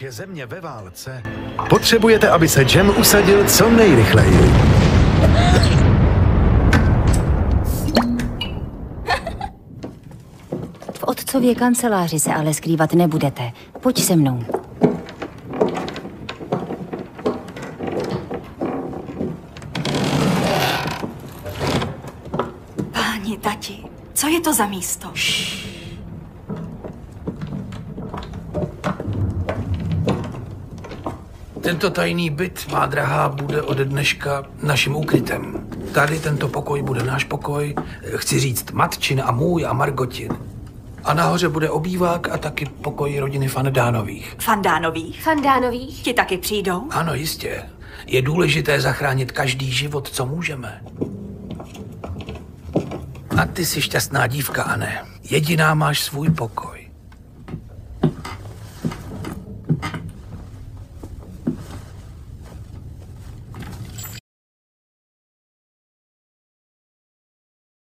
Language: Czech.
Je země ve válce. Potřebujete, aby se Jem usadil co nejrychleji. V otcově kanceláři se ale skrývat nebudete. Pojď se mnou. Páni, tati, co je to za místo? Tento tajný byt, má drahá, bude ode dneška naším úkrytem. Tady tento pokoj bude náš pokoj, chci říct matčin a můj a Margotin. A nahoře bude obývák a taky pokoj rodiny Fandánových. Fandánových? Fandánových? Ti taky přijdou? Ano, jistě. Je důležité zachránit každý život, co můžeme. A ty jsi šťastná dívka, Anne. Jediná máš svůj pokoj.